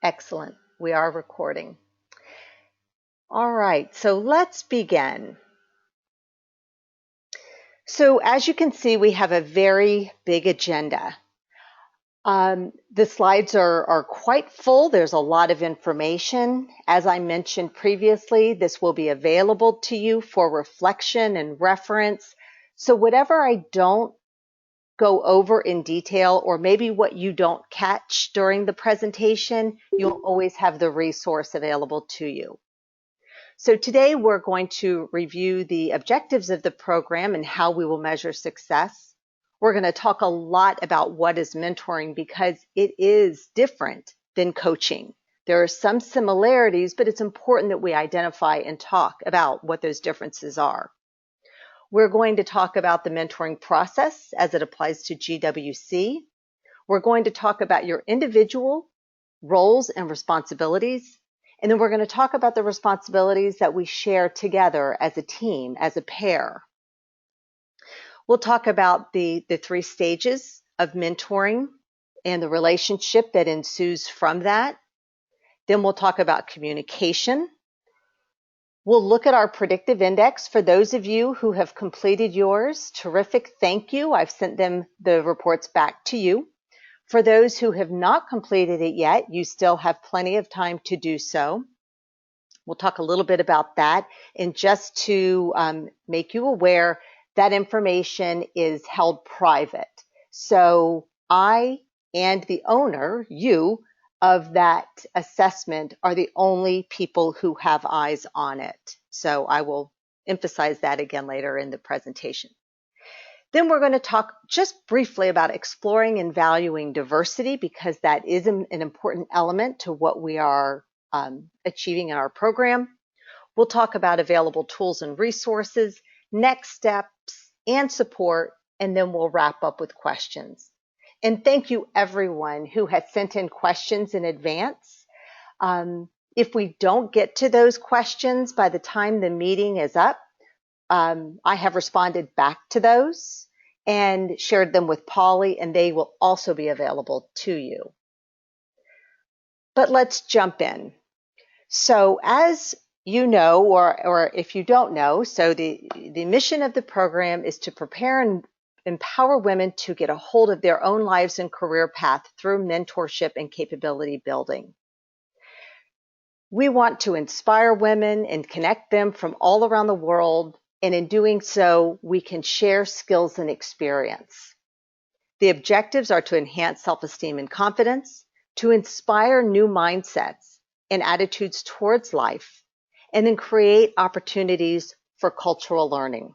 Excellent. We are recording. All right, so let's begin. So as you can see, we have a very big agenda. The slides are quite full. There's a lot of information. As I mentioned previously, this will be available to you for reflection and reference. So whatever I don't go over in detail, or maybe what you don't catch during the presentation, you'll always have the resource available to you. So today we're going to review the objectives of the program and how we will measure success. We're going to talk a lot about what is mentoring because it is different than coaching. There are some similarities, but it's important that we identify and talk about what those differences are. We're going to talk about the mentoring process as it applies to GWC. We're going to talk about your individual roles and responsibilities. And then we're going to talk about the responsibilities that we share together as a team, as a pair. We'll talk about the 3 stages of mentoring and the relationship that ensues from that. Then we'll talk about communication. We'll look at our predictive index. For those of you who have completed yours, terrific, thank you. I've sent them the reports back to you. For those who have not completed it yet, you still have plenty of time to do so. We'll talk a little bit about that. And just to make you aware, that information is held private. So I and the owner, you, of that assessment are the only people who have eyes on it. So I will emphasize that again later in the presentation. Then we're going to talk just briefly about exploring and valuing diversity because that is an important element to what we are achieving in our program. We'll talk about available tools and resources, next steps, and support, and then we'll wrap up with questions. And thank you everyone who has sent in questions in advance. If we don't get to those questions by the time the meeting is up, I have responded back to those and shared them with Polly, and they will also be available to you. But let's jump in. So as you know, or if you don't know, so the mission of the program is to prepare and empower women to get a hold of their own lives and career path through mentorship and capability building. We want to inspire women and connect them from all around the world, and in doing so, we can share skills and experience. The objectives are to enhance self-esteem and confidence, to inspire new mindsets and attitudes towards life, and then create opportunities for cultural learning.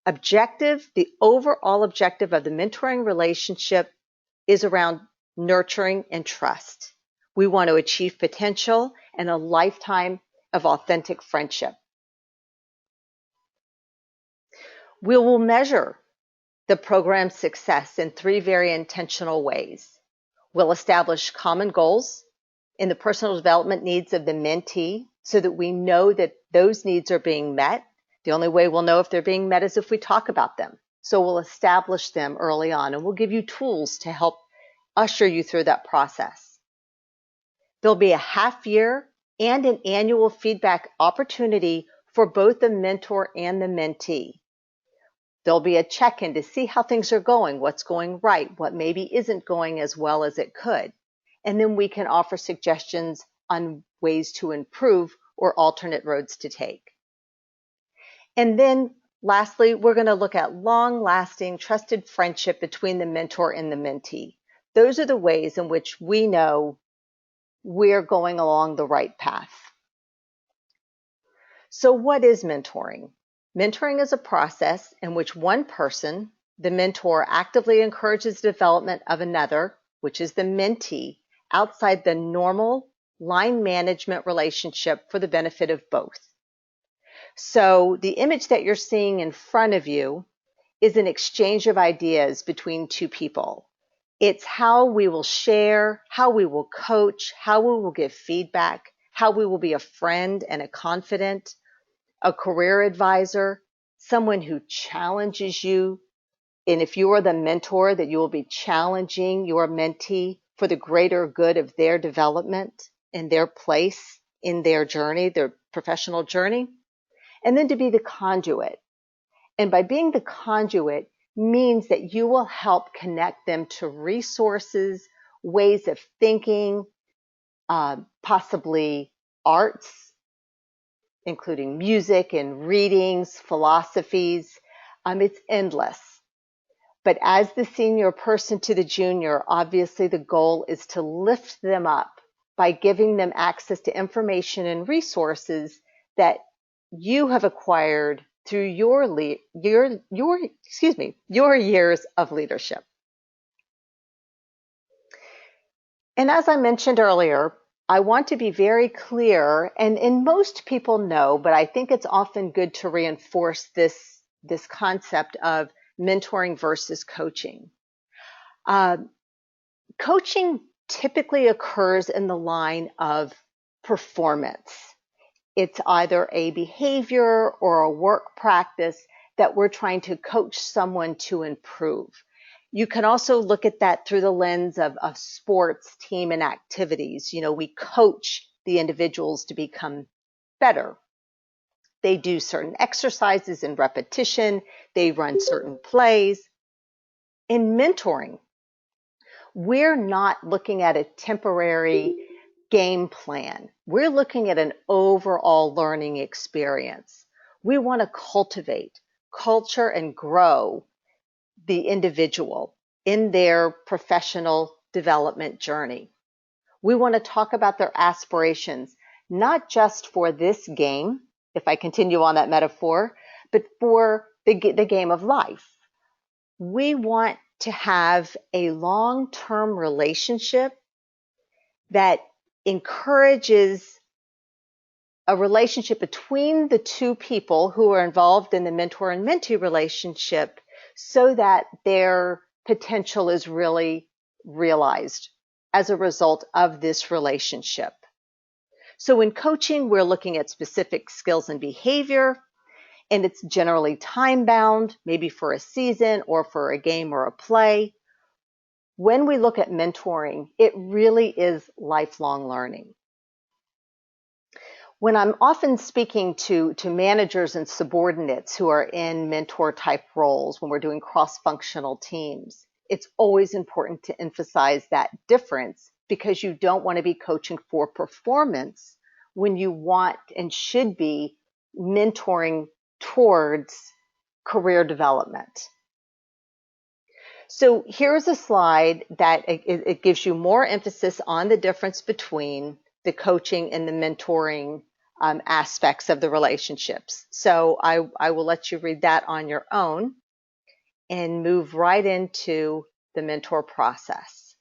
The overall objective of the mentoring relationship is around nurturing and trust. We want to achieve potential and a lifetime of authentic friendship. We will measure the program's success in 3 very intentional ways. We'll establish common goals in the personal development needs of the mentee so that we know that those needs are being met. The only way we'll know if they're being met is if we talk about them. So we'll establish them early on, and we'll give you tools to help usher you through that process. There'll be a half-year and an annual feedback opportunity for both the mentor and the mentee. There'll be a check-in to see how things are going, what's going right, what maybe isn't going as well as it could. And then we can offer suggestions on ways to improve or alternate roads to take. And then lastly, we're going to look at long-lasting, trusted friendship between the mentor and the mentee. Those are the ways in which we know we're going along the right path. So what is mentoring? Mentoring is a process in which one person, the mentor, actively encourages the development of another, which is the mentee, outside the normal line management relationship for the benefit of both. So the image that you're seeing in front of you is an exchange of ideas between 2 people. It's how we will share, how we will coach, how we will give feedback, how we will be a friend and a confidant, a career advisor, someone who challenges you. And if you are the mentor, that you will be challenging your mentee for the greater good of their development and their place in their journey, their professional journey, and then to be the conduit. And by being the conduit means that you will help connect them to resources, ways of thinking, possibly arts, including music and readings, philosophies. It's endless. But as the senior person to the junior, obviously the goal is to lift them up by giving them access to information and resources that you have acquired through your years of leadership. And as I mentioned earlier, I want to be very clear, and most people know, but I think it's often good to reinforce this concept of mentoring versus coaching. Coaching typically occurs in the line of performance. It's either a behavior or a work practice that we're trying to coach someone to improve. You can also look at that through the lens of sports, team, and activities. We coach the individuals to become better. They do certain exercises in repetition. They run certain plays. In mentoring, we're not looking at a temporary game plan. We're looking at an overall learning experience. We want to cultivate, culture, and grow the individual in their professional development journey. We want to talk about their aspirations, not just for this game, if I continue on that metaphor, but for the game of life. We want to have a long-term relationship that encourages a relationship between the two people who are involved in the mentor and mentee relationship so that their potential is really realized as a result of this relationship. So in coaching, we're looking at specific skills and behavior, and it's generally time-bound, maybe for a season or for a game or a play. When we look at mentoring, it really is lifelong learning. When I'm often speaking to managers and subordinates who are in mentor-type roles, when we're doing cross-functional teams, it's always important to emphasize that difference because you don't want to be coaching for performance when you want and should be mentoring towards career development. So here's a slide that it gives you more emphasis on the difference between the coaching and the mentoring aspects of the relationships. So I will let you read that on your own and move right into the mentor process.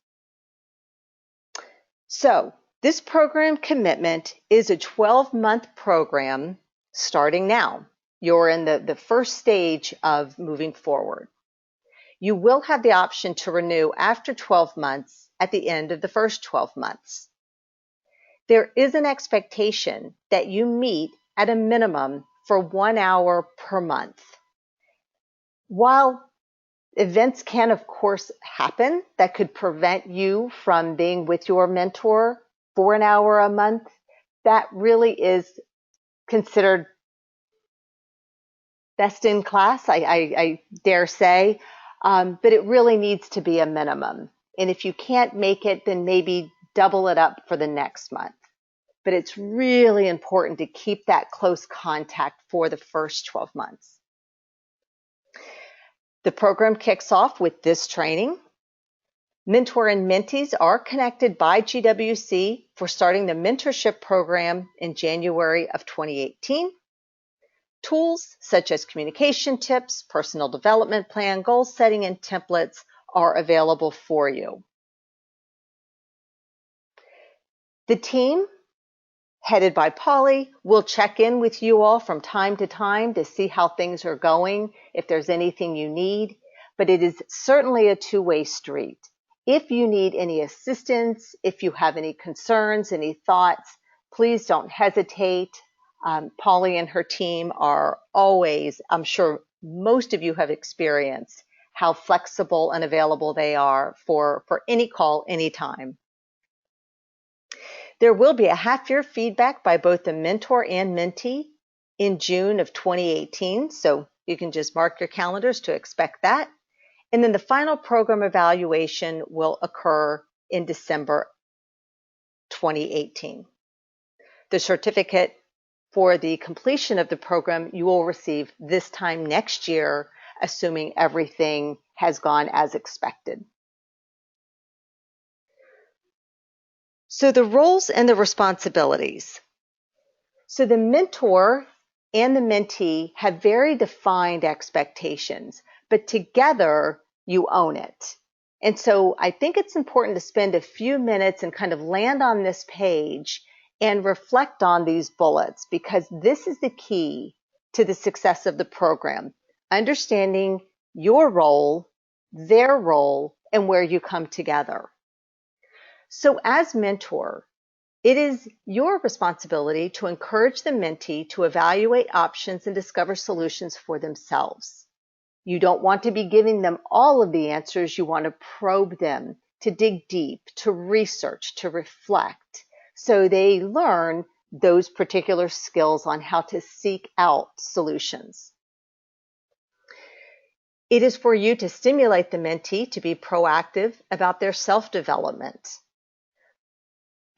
So this program commitment is a 12-month program starting now. You're in the first stage of moving forward. You will have the option to renew after 12 months at the end of the first 12 months. There is an expectation that you meet at a minimum for 1 hour per month. While events can, of course, happen that could prevent you from being with your mentor for 1 hour a month, that really is considered best in class, I dare say, but it really needs to be a minimum. And if you can't make it, then maybe double it up for the next month. But it's really important to keep that close contact for the first 12 months. The program kicks off with this training. Mentor and mentees are connected by GWC for starting the mentorship program in January of 2018. Tools such as communication tips, personal development plan, goal setting, and templates are available for you. The team, headed by Polly, will check in with you all from time to time to see how things are going, if there's anything you need, but it is certainly a two-way street. If you need any assistance, if you have any concerns, any thoughts, please don't hesitate. Polly and her team are always, I'm sure most of you have experienced how flexible and available they are for any call, anytime. There will be a half-year feedback by both the mentor and mentee in June of 2018, so you can just mark your calendars to expect that. And then the final program evaluation will occur in December 2018. The certificate for the completion of the program you will receive this time next year, assuming everything has gone as expected. So the roles and the responsibilities. So the mentor and the mentee have very defined expectations, but together you own it. And so I think it's important to spend a few minutes and kind of land on this page and reflect on these bullets, because this is the key to the success of the program. Understanding your role, their role, and where you come together. So as mentor, it is your responsibility to encourage the mentee to evaluate options and discover solutions for themselves. You don't want to be giving them all of the answers. You want to probe them, to dig deep, to research, to reflect, so they learn those particular skills on how to seek out solutions. It is for you to stimulate the mentee to be proactive about their self-development.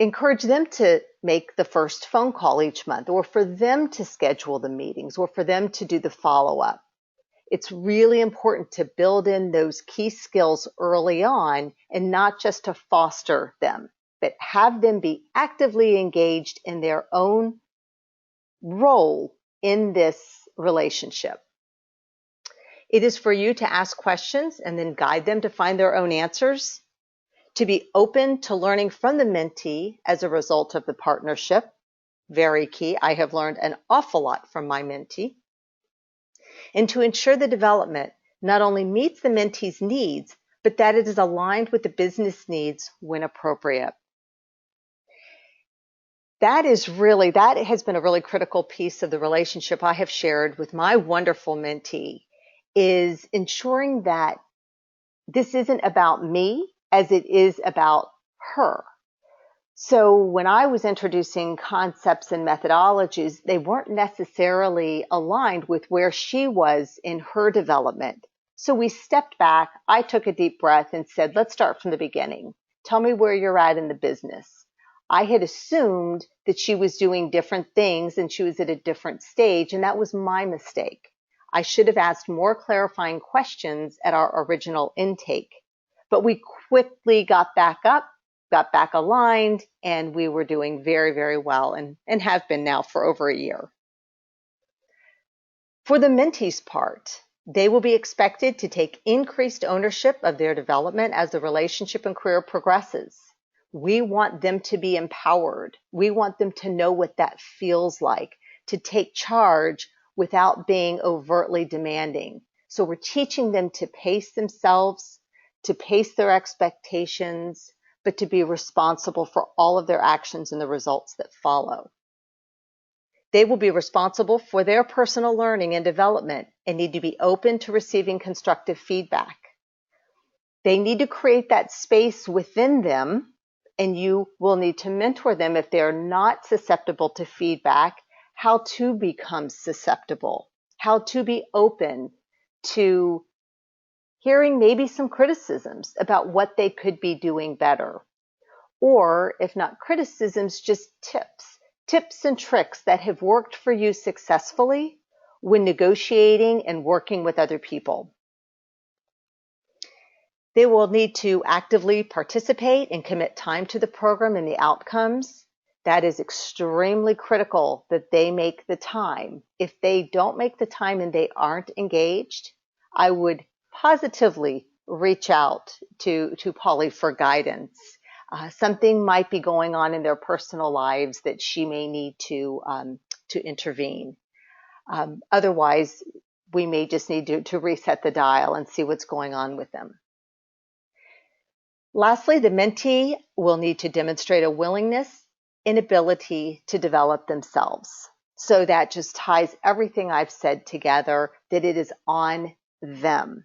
Encourage them to make the first phone call each month, or for them to schedule the meetings, or for them to do the follow-up. It's really important to build in those key skills early on and not just to foster them, but have them be actively engaged in their own role in this relationship. It is for you to ask questions and then guide them to find their own answers, to be open to learning from the mentee as a result of the partnership. Very key. I have learned an awful lot from my mentee. And to ensure the development not only meets the mentee's needs, but that it is aligned with the business needs when appropriate. That has been a really critical piece of the relationship I have shared with my wonderful mentee, is ensuring that this isn't about me as it is about her. So when I was introducing concepts and methodologies, they weren't necessarily aligned with where she was in her development. So we stepped back, I took a deep breath and said, let's start from the beginning. Tell me where you're at in the business. I had assumed that she was doing different things and she was at a different stage, and that was my mistake. I should have asked more clarifying questions at our original intake. But we quickly got back up, got back aligned, and we were doing very, very well and have been now for over a year. For the mentee's part, they will be expected to take increased ownership of their development as the relationship and career progresses. We want them to be empowered. We want them to know what that feels like, to take charge without being overtly demanding. So we're teaching them to pace themselves, to pace their expectations, but to be responsible for all of their actions and the results that follow. They will be responsible for their personal learning and development and need to be open to receiving constructive feedback. They need to create that space within them, and you will need to mentor them if they're not susceptible to feedback, how to become susceptible, how to be open to hearing maybe some criticisms about what they could be doing better. Or if not criticisms, just tips and tricks that have worked for you successfully when negotiating and working with other people. They will need to actively participate and commit time to the program and the outcomes. That is extremely critical that they make the time. If they don't make the time and they aren't engaged, I would positively reach out to Polly for guidance. Something might be going on in their personal lives that she may need to intervene. Otherwise, we may just need to reset the dial and see what's going on with them. Lastly, the mentee will need to demonstrate a willingness and ability to develop themselves. So that just ties everything I've said together, that it is on them.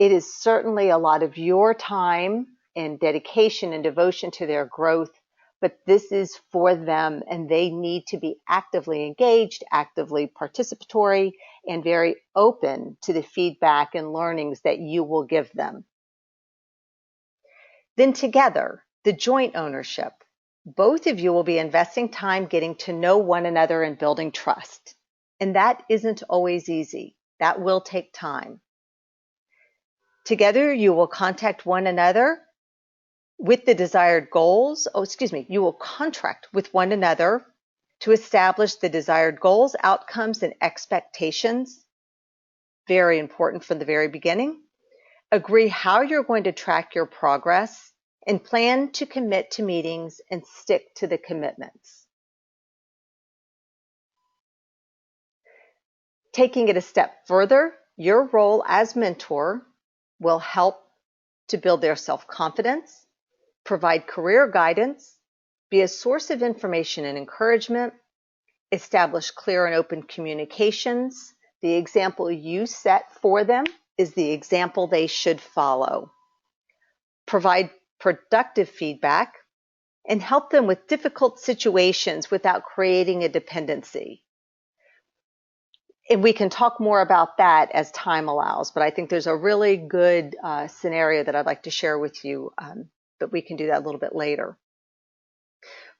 It is certainly a lot of your time and dedication and devotion to their growth, but this is for them, and they need to be actively engaged, actively participatory, and very open to the feedback and learnings that you will give them. Then together, the joint ownership. Both of you will be investing time getting to know one another and building trust. And that isn't always easy. That will take time. Together, you will contact one another with the desired goals. You will contract with one another to establish the desired goals, outcomes, and expectations. Very important from the very beginning. Agree how you're going to track your progress and plan to commit to meetings and stick to the commitments. Taking it a step further, your role as mentor will help to build their self-confidence, provide career guidance, be a source of information and encouragement, establish clear and open communications. The example you set for them is the example they should follow. Provide productive feedback and help them with difficult situations without creating a dependency. And we can talk more about that as time allows, but I think there's a really good scenario that I'd like to share with you, but we can do that a little bit later.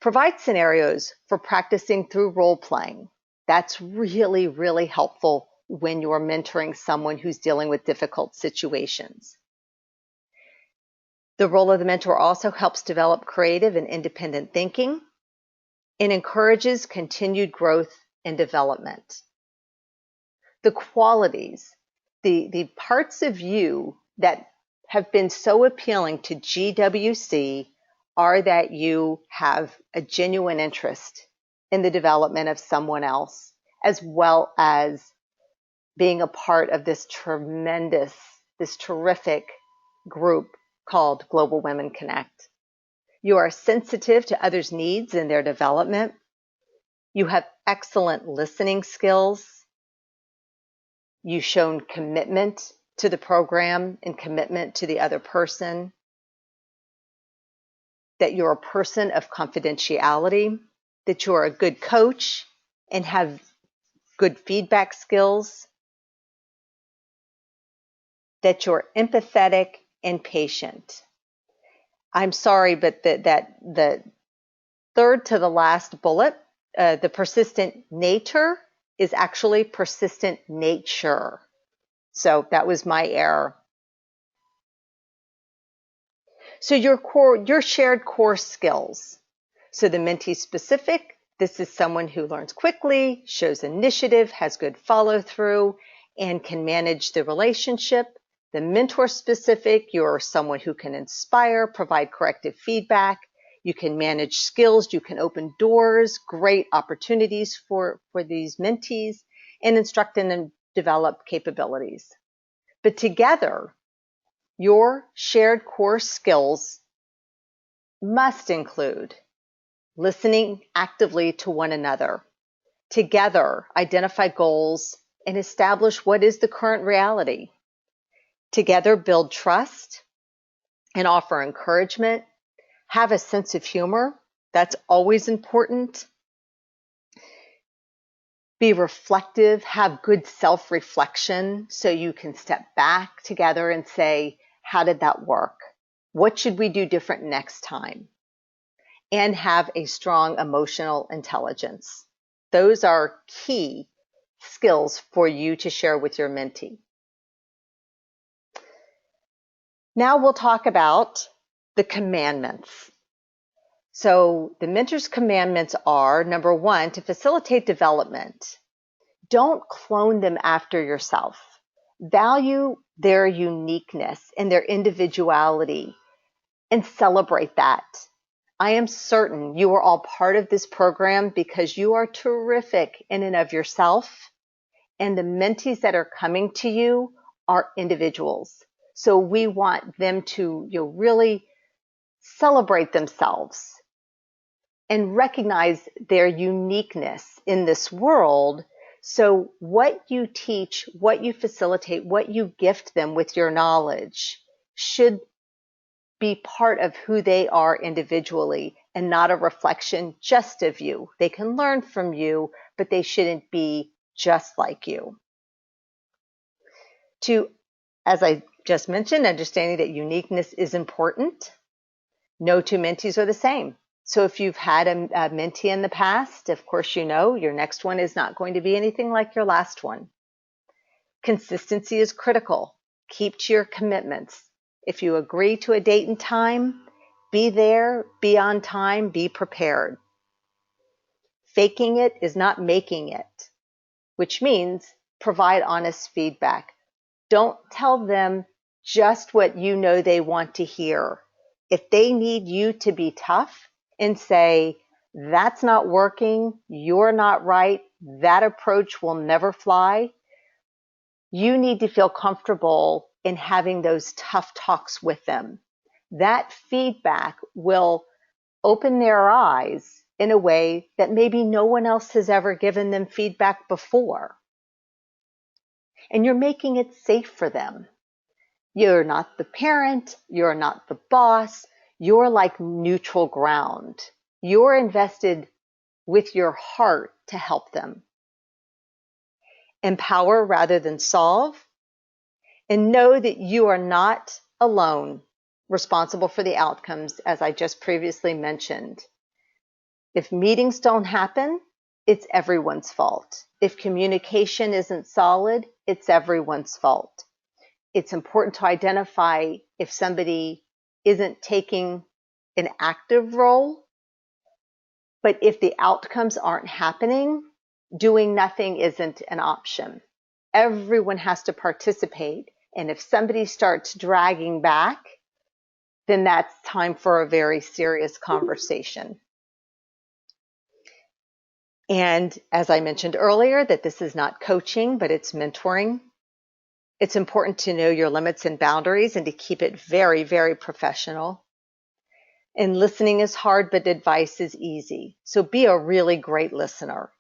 Provide scenarios for practicing through role playing. That's really, really helpful when you're mentoring someone who's dealing with difficult situations. The role of the mentor also helps develop creative and independent thinking and encourages continued growth and development. The qualities, the parts of you that have been so appealing to GWC are that you have a genuine interest in the development of someone else, as well as being a part of this terrific group called Global Women Connect. You are sensitive to others' needs and their development. You have excellent listening skills. You've shown commitment to the program and commitment to the other person. That you're a person of confidentiality. That you're a good coach and have good feedback skills. That you're empathetic and patient. I'm sorry, but the third to the last bullet, the persistent nature is actually persistent nature. So that was my error. So your shared core skills. So the mentee specific, this is someone who learns quickly, shows initiative, has good follow through, and can manage the relationship. The mentor specific, you're someone who can inspire, provide corrective feedback. You can manage skills, you can open doors, great opportunities for these mentees, and instruct and develop capabilities. But together, your shared core skills must include listening actively to one another. Together, identify goals and establish what is the current reality. Together, build trust and offer encouragement. Have a sense of humor. That's always important. Be reflective. Have good self-reflection so you can step back together and say, how did that work? What should we do different next time? And have a strong emotional intelligence. Those are key skills for you to share with your mentee. Now we'll talk about the commandments. So the mentor's commandments are, number one, to facilitate development. Don't clone them after yourself. Value their uniqueness and their individuality and celebrate that. I am certain you are all part of this program because you are terrific in and of yourself, and the mentees that are coming to you are individuals. So we want them to really celebrate themselves and recognize their uniqueness in this world So what you teach, what you facilitate, what you gift them with your knowledge should be part of who they are individually and not a reflection just of you. They can learn from you, but they shouldn't be just like you. As I just mentioned, understanding that uniqueness is important. No two mentees are the same. So if you've had a mentee in the past, of course, you know your next one is not going to be anything like your last one. Consistency is critical. Keep to your commitments. If you agree to a date and time, be there, be on time, be prepared. Faking it is not making it, which means provide honest feedback. Don't tell them just what you know they want to hear. If they need you to be tough and say, that's not working, you're not right, that approach will never fly, you need to feel comfortable in having those tough talks with them. That feedback will open their eyes in a way that maybe no one else has ever given them feedback before. And you're making it safe for them. You're not the parent, you're not the boss, you're like neutral ground. You're invested with your heart to help them. Empower rather than solve. And know that you are not alone responsible for the outcomes, as I just previously mentioned. If meetings don't happen, it's everyone's fault. If communication isn't solid, it's everyone's fault. It's important to identify if somebody isn't taking an active role, but if the outcomes aren't happening, doing nothing isn't an option. Everyone has to participate. And if somebody starts dragging back, then that's time for a very serious conversation. And as I mentioned earlier, that this is not coaching, but it's mentoring. It's important to know your limits and boundaries and to keep it very, very professional. And listening is hard, but advice is easy. So be a really great listener.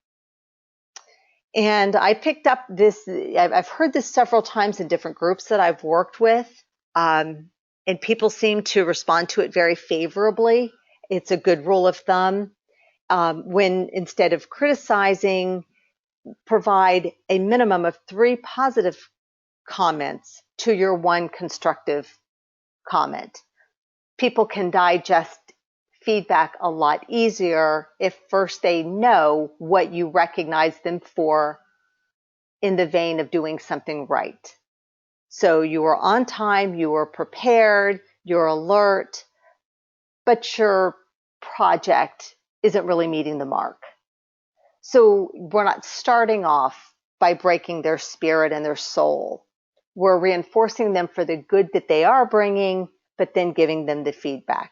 And I picked up this, I've heard this several times in different groups that I've worked with, and people seem to respond to it very favorably. It's a good rule of thumb. When instead of criticizing, provide a minimum of 3 positive comments to your 1 constructive comment. People can digest feedback a lot easier if first they know what you recognize them for in the vein of doing something right. So you were on time, you were prepared, you're alert, but your project isn't really meeting the mark. So we're not starting off by breaking their spirit and their soul. We're reinforcing them for the good that they are bringing, but then giving them the feedback.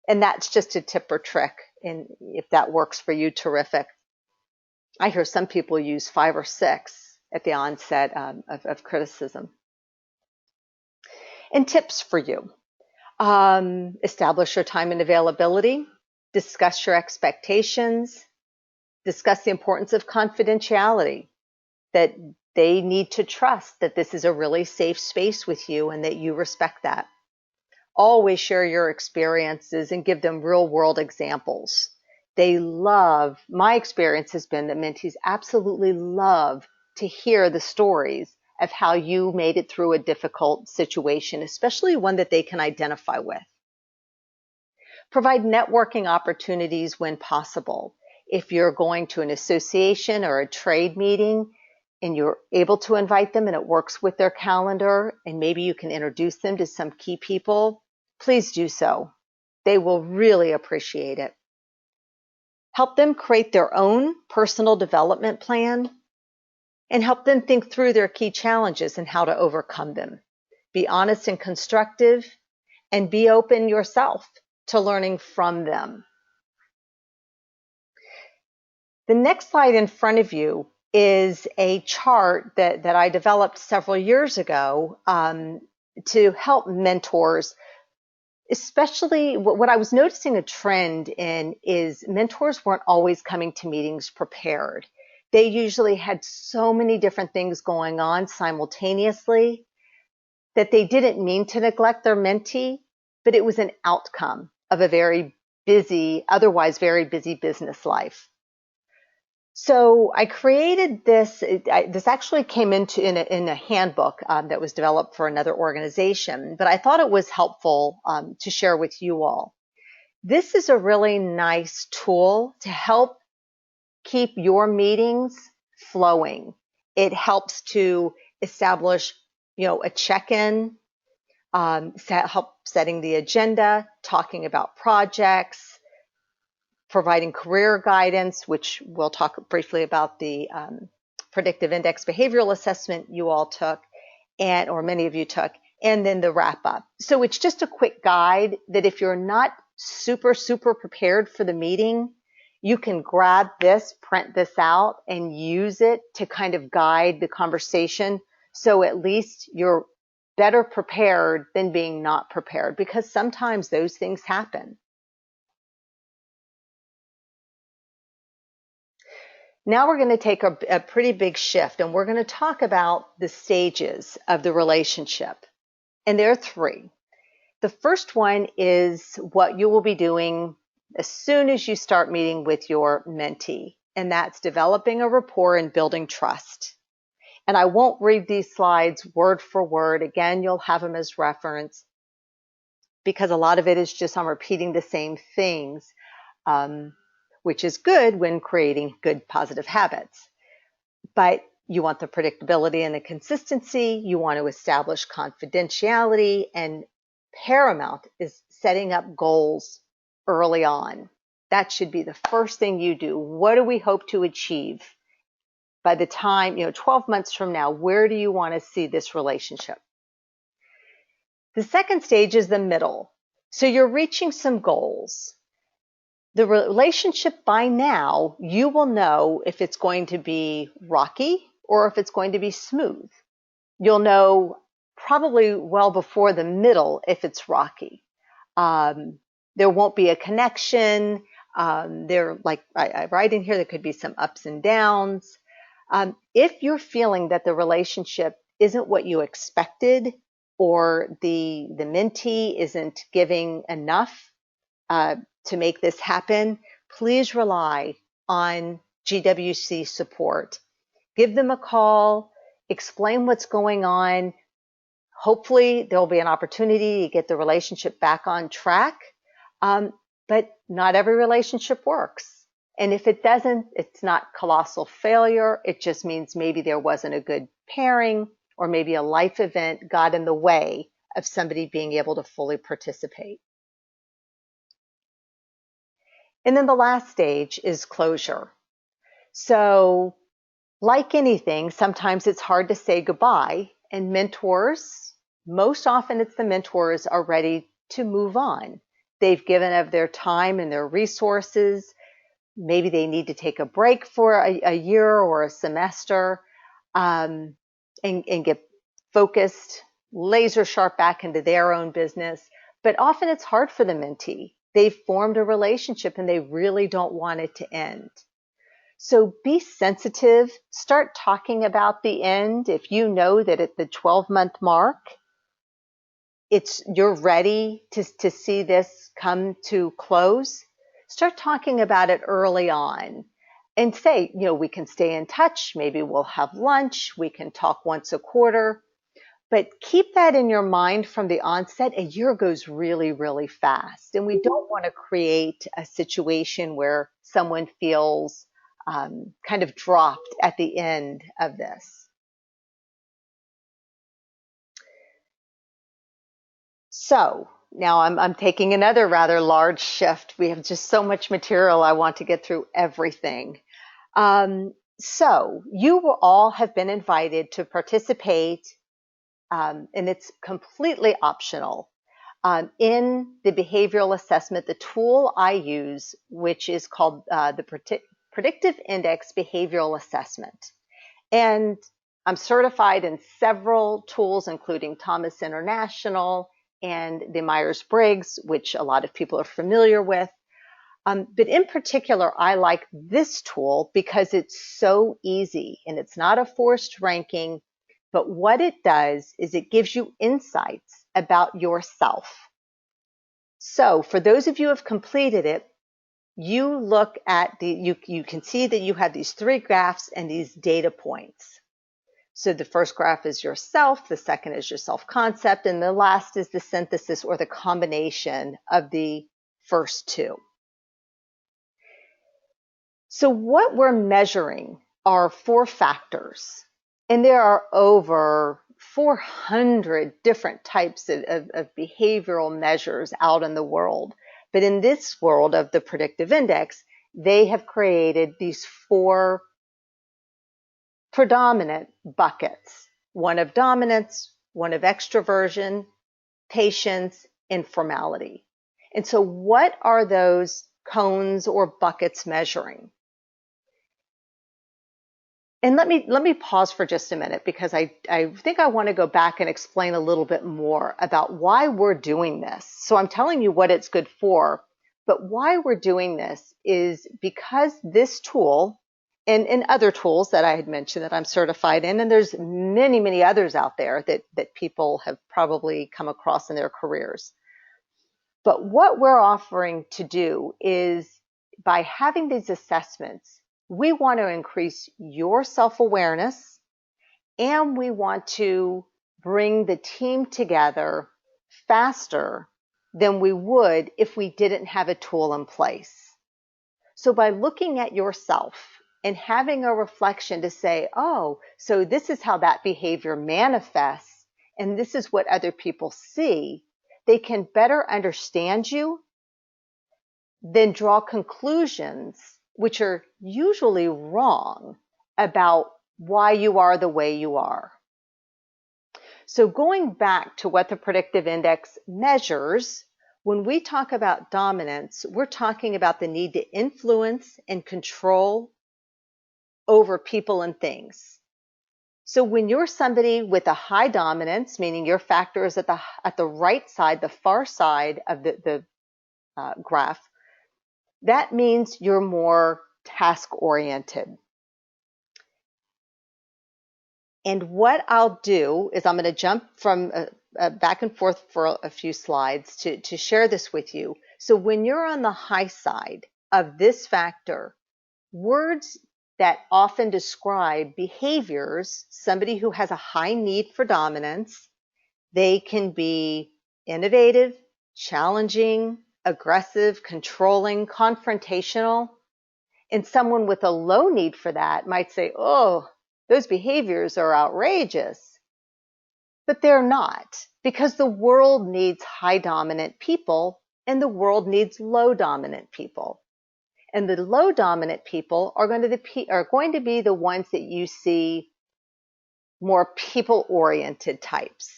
And that's just a tip or trick. And if that works for you, terrific. I hear some people use 5 or 6 at the onset of criticism. And tips for you. Establish your time and availability. Discuss your expectations. Discuss the importance of confidentiality, that they need to trust that this is a really safe space with you and that you respect that. Always share your experiences and give them real world examples. My experience has been that mentees absolutely love to hear the stories of how you made it through a difficult situation, especially one that they can identify with. Provide networking opportunities when possible. If you're going to an association or a trade meeting and you're able to invite them and it works with their calendar and maybe you can introduce them to some key people, please do so. They will really appreciate it. Help them create their own personal development plan and help them think through their key challenges and how to overcome them. Be honest and constructive and be open yourself to learning from them. The next slide in front of you is a chart that I developed several years ago to help mentors, especially what I was noticing a trend in is mentors weren't always coming to meetings prepared. They usually had so many different things going on simultaneously that they didn't mean to neglect their mentee, but it was an outcome of a very busy, otherwise very busy business life. So I created this. This actually came in a handbook that was developed for another organization, but I thought it was helpful to share with you all. This is a really nice tool to help keep your meetings flowing. It helps to establish, a check-in, help setting the agenda, talking about projects, providing career guidance, which we'll talk briefly about the predictive index behavioral assessment you all took, or many of you took, and then the wrap up. So it's just a quick guide that if you're not super prepared for the meeting, you can grab this, print this out, and use it to kind of guide the conversation. So at least you're better prepared than being not prepared, because sometimes those things happen. Now we're going to take a pretty big shift, and we're going to talk about the stages of the relationship. And there are 3. The first one is what you will be doing as soon as you start meeting with your mentee, and that's developing a rapport and building trust. And I won't read these slides word for word. Again, you'll have them as reference, because a lot of it is just I'm repeating the same things, which is good when creating good positive habits. But you want the predictability and the consistency. You want to establish confidentiality, and paramount is setting up goals early on. That should be the first thing you do. What do we hope to achieve by the time, 12 months from now? Where do you want to see this relationship? The second stage is the middle. So you're reaching some goals. The relationship, by now, you will know if it's going to be rocky or if it's going to be smooth. You'll know probably well before the middle if it's rocky. There won't be a connection. I write in here, there could be some ups and downs. If you're feeling that the relationship isn't what you expected, or the mentee isn't giving enough to make this happen, please rely on GWC support. Give them a call, explain what's going on. Hopefully there'll be an opportunity to get the relationship back on track. But not every relationship works. And if it doesn't, it's not colossal failure. It just means maybe there wasn't a good pairing, or maybe a life event got in the way of somebody being able to fully participate. And then the last stage is closure. So like anything, sometimes it's hard to say goodbye, and mentors, most often it's the mentors, are ready to move on. They've given of their time and their resources. Maybe they need to take a break for a year or a semester, and get focused, laser sharp back into their own business. But often it's hard for the mentee. They've formed a relationship and they really don't want it to end. So be sensitive. Start talking about the end. If you know that at the 12-month mark, you're ready to see this come to close, start talking about it early on and say, we can stay in touch. Maybe we'll have lunch. We can talk once a quarter. But keep that in your mind from the onset. A year goes really, really fast. And we don't want to create a situation where someone feels kind of dropped at the end of this. So now I'm taking another rather large shift. We have just so much material. I want to get through everything. So you will all have been invited to participate, and it's completely optional, in the behavioral assessment, the tool I use, which is called the Predictive Index Behavioral Assessment. And I'm certified in several tools, including Thomas International and the Myers-Briggs, which a lot of people are familiar with. But in particular, I like this tool because it's so easy and it's not a forced ranking. But what it does is it gives you insights about yourself. So for those of you who have completed it, you look at you can see that you have these 3 graphs and these data points. So the first graph is yourself, the second is your self-concept, and the last is the synthesis or the combination of the first 2. So what we're measuring are 4 factors, and there are over 400 different types of behavioral measures out in the world. But in this world of the predictive index, they have created these 4 predominant buckets: one of dominance, one of extroversion, patience, and formality. And so what are those cones or buckets measuring? And let me pause for just a minute, because I think I want to go back and explain a little bit more about why we're doing this. So I'm telling you what it's good for, but why we're doing this is because this tool and other tools that I had mentioned that I'm certified in, and there's many, many others out there that people have probably come across in their careers. But what we're offering to do is, by having these assessments, we want to increase your self-awareness, and we want to bring the team together faster than we would if we didn't have a tool in place. So by looking at yourself and having a reflection to say, oh, so this is how that behavior manifests, and this is what other people see, they can better understand you, then draw conclusions, which are usually wrong, about why you are the way you are. So going back to what the predictive index measures, when we talk about dominance, we're talking about the need to influence and control over people and things. So when you're somebody with a high dominance, meaning your factor is at the right side, the far side of the graph, that means you're more task-oriented. And what I'll do is I'm going to jump from back and forth for a few slides to share this with you. So when you're on the high side of this factor, words that often describe behaviors, somebody who has a high need for dominance, they can be innovative, challenging, aggressive, controlling, confrontational. And someone with a low need for that might say, oh, those behaviors are outrageous. But they're not, because the world needs high dominant people and the world needs low dominant people. And the low dominant people are going to be the ones that you see more people-oriented types,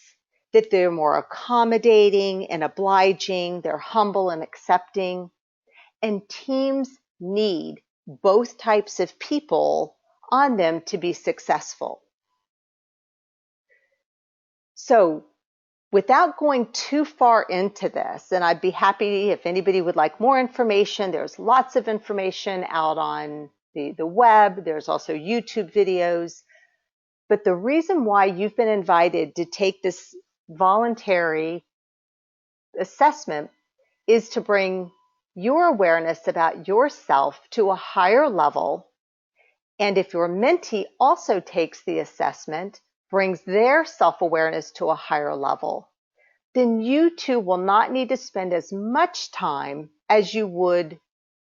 that they're more accommodating and obliging, they're humble and accepting. And teams need both types of people on them to be successful. So without going too far into this, and I'd be happy if anybody would like more information, there's lots of information out on the web. There's also YouTube videos. But the reason why you've been invited to take this voluntary assessment is to bring your awareness about yourself to a higher level. And if your mentee also takes the assessment, brings their self-awareness to a higher level, then you two will not need to spend as much time as you would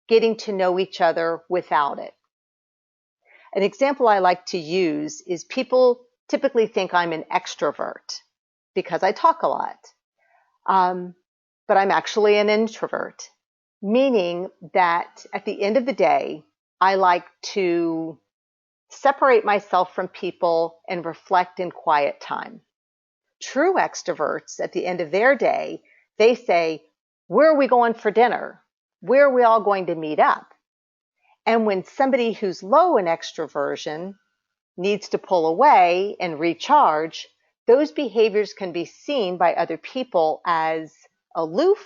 getting to know each other without it. An example I like to use is people typically think I'm an extrovert because I talk a lot. But I'm actually an introvert, meaning that at the end of the day, I like to separate myself from people and reflect in quiet time. True extroverts, at the end of their day, they say, where are we going for dinner? Where are we all going to meet up? And when somebody who's low in extroversion needs to pull away and recharge, those behaviors can be seen by other people as aloof,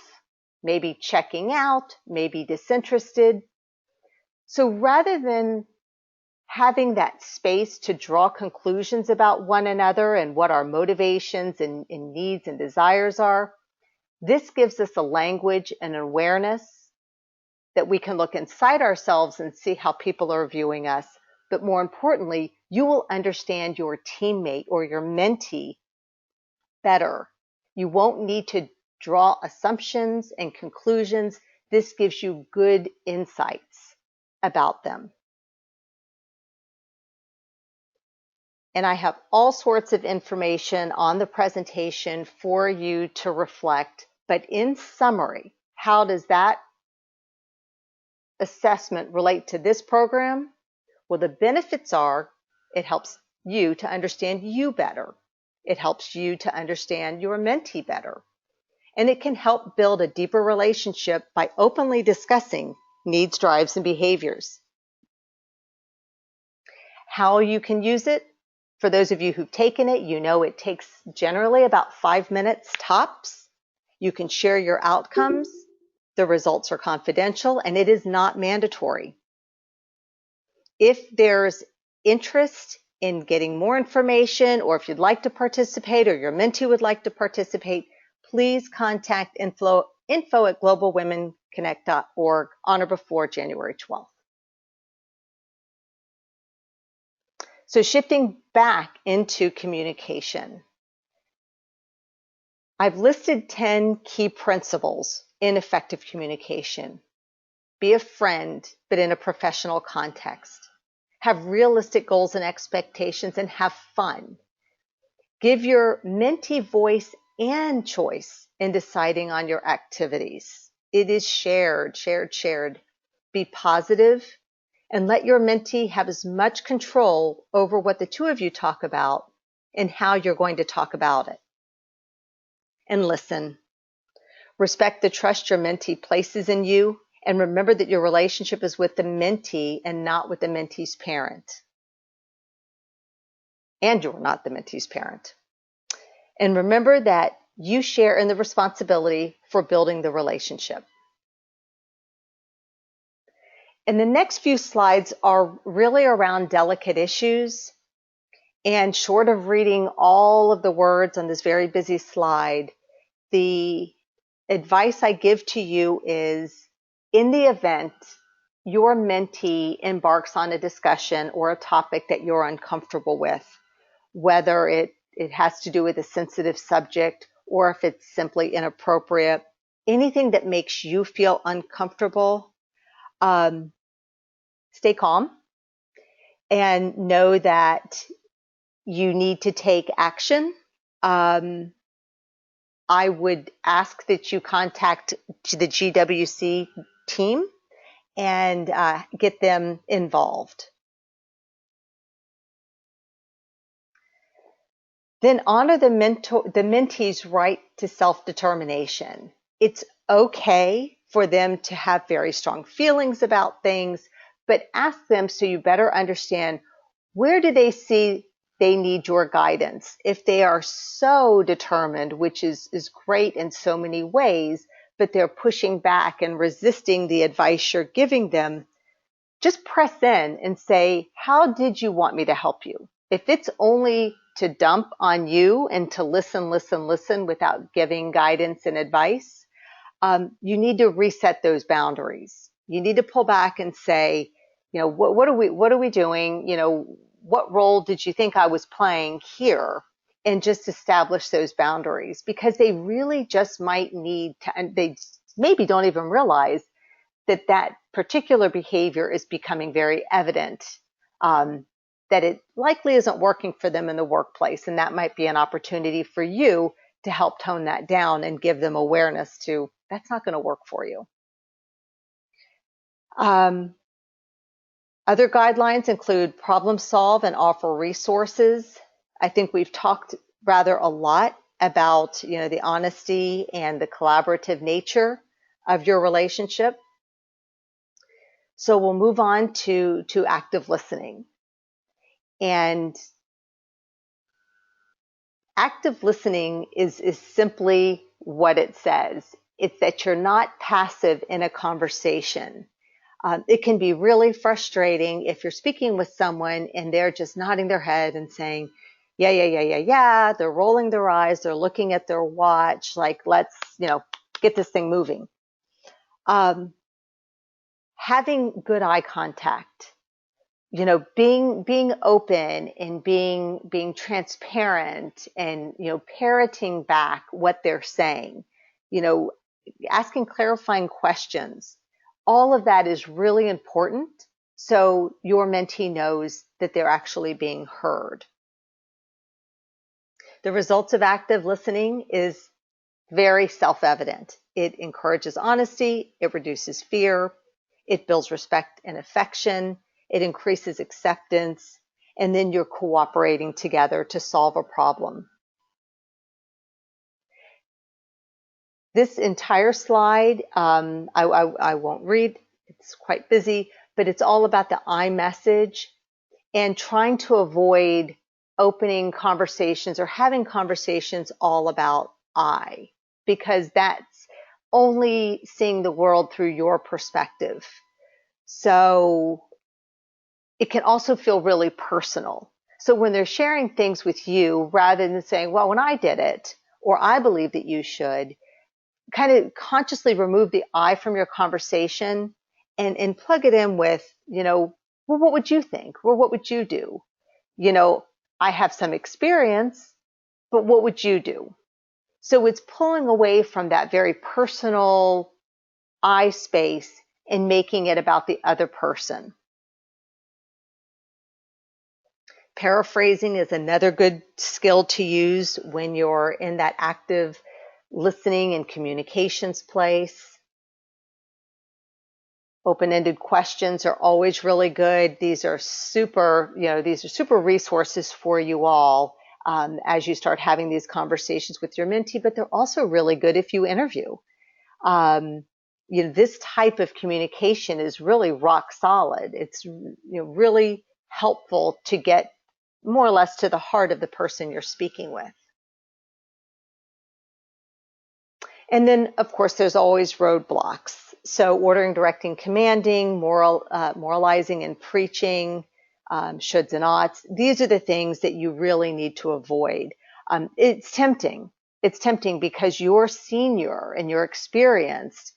maybe checking out, maybe disinterested. So rather than having that space to draw conclusions about one another and what our motivations and needs and desires are, this gives us a language and awareness that we can look inside ourselves and see how people are viewing us. But more importantly, you will understand your teammate or your mentee better. You won't need to draw assumptions and conclusions. This gives you good insights about them. And I have all sorts of information on the presentation for you to reflect. But in summary, how does that assessment relate to this program? Well, the benefits are it helps you to understand you better. It helps you to understand your mentee better. And it can help build a deeper relationship by openly discussing needs, drives, and behaviors. How you can use it? For those of you who've taken it, you know it takes generally about 5 minutes tops. You can share your outcomes. The results are confidential, and it is not mandatory. If there's interest in getting more information, or if you'd like to participate, or your mentee would like to participate, please contact info@globalwomenconnect.org on or before January 12th. So shifting back into communication, I've listed 10 key principles in effective communication. Be a friend, but in a professional context. Have realistic goals and expectations and have fun. Give your mentee voice and choice in deciding on your activities. It is shared. Be positive and let your mentee have as much control over what the two of you talk about and how you're going to talk about it. And listen. Respect the trust your mentee places in you, and remember that your relationship is with the mentee and not with the mentee's parent. And you're not the mentee's parent. And remember that you share in the responsibility for building the relationship. And the next few slides are really around delicate issues. And short of reading all of the words on this very busy slide, the advice I give to you is, in the event your mentee embarks on a discussion or a topic that you're uncomfortable with, whether it has to do with a sensitive subject or if it's simply inappropriate, anything that makes you feel uncomfortable, stay calm and know that you need to take action. I would ask that you contact the GWC team and get them involved. Then honor the mentee's right to self-determination. It's okay for them to have very strong feelings about things, but ask them so you better understand, where do they see they need your guidance? If they are so determined, which is great in so many ways, but they're pushing back and resisting the advice you're giving them, just press in and say, how did you want me to help you? If it's only to dump on you and to listen without giving guidance and advice, you need to reset those boundaries. You need to pull back and say, what are we doing? What role did you think I was playing here? And just establish those boundaries, because they really just might need to, and they maybe don't even realize that particular behavior is becoming very evident, that it likely isn't working for them in the workplace. And that might be an opportunity for you to help tone that down and give them awareness to, that's not going to work for you. Other guidelines include problem solve and offer resources. I think we've talked rather a lot about, the honesty and the collaborative nature of your relationship. So we'll move on to active listening. And active listening is simply what it says. It's that you're not passive in a conversation. It can be really frustrating if you're speaking with someone and they're just nodding their head and saying, yeah, yeah, yeah, yeah, yeah. They're rolling their eyes. They're looking at their watch. Like, let's, get this thing moving. Having good eye contact, being open and being transparent and, parroting back what they're saying, asking clarifying questions. All of that is really important so your mentee knows that they're actually being heard. The results of active listening is very self-evident. It encourages honesty, it reduces fear, it builds respect and affection, it increases acceptance, and then you're cooperating together to solve a problem. This entire slide, I won't read, it's quite busy, but it's all about the I message and trying to avoid opening conversations or having conversations all about I, because that's only seeing the world through your perspective. So it can also feel really personal. So when they're sharing things with you, rather than saying, well, when I did it, or I believe that you should, kind of consciously remove the I from your conversation and plug it in with, well, what would you think? Well, what would you do? I have some experience, but what would you do? So it's pulling away from that very personal I space and making it about the other person. Paraphrasing is another good skill to use when you're in that active listening and communications place. Open-ended questions are always really good. These are super resources for you all as you start having these conversations with your mentee, but they're also really good if you interview. This type of communication is really rock solid. It's really helpful to get more or less to the heart of the person you're speaking with. And then, of course, there's always roadblocks. So ordering, directing, commanding, moralizing and preaching, shoulds and oughts. These are the things that you really need to avoid. It's tempting. It's tempting because you're senior and you're experienced.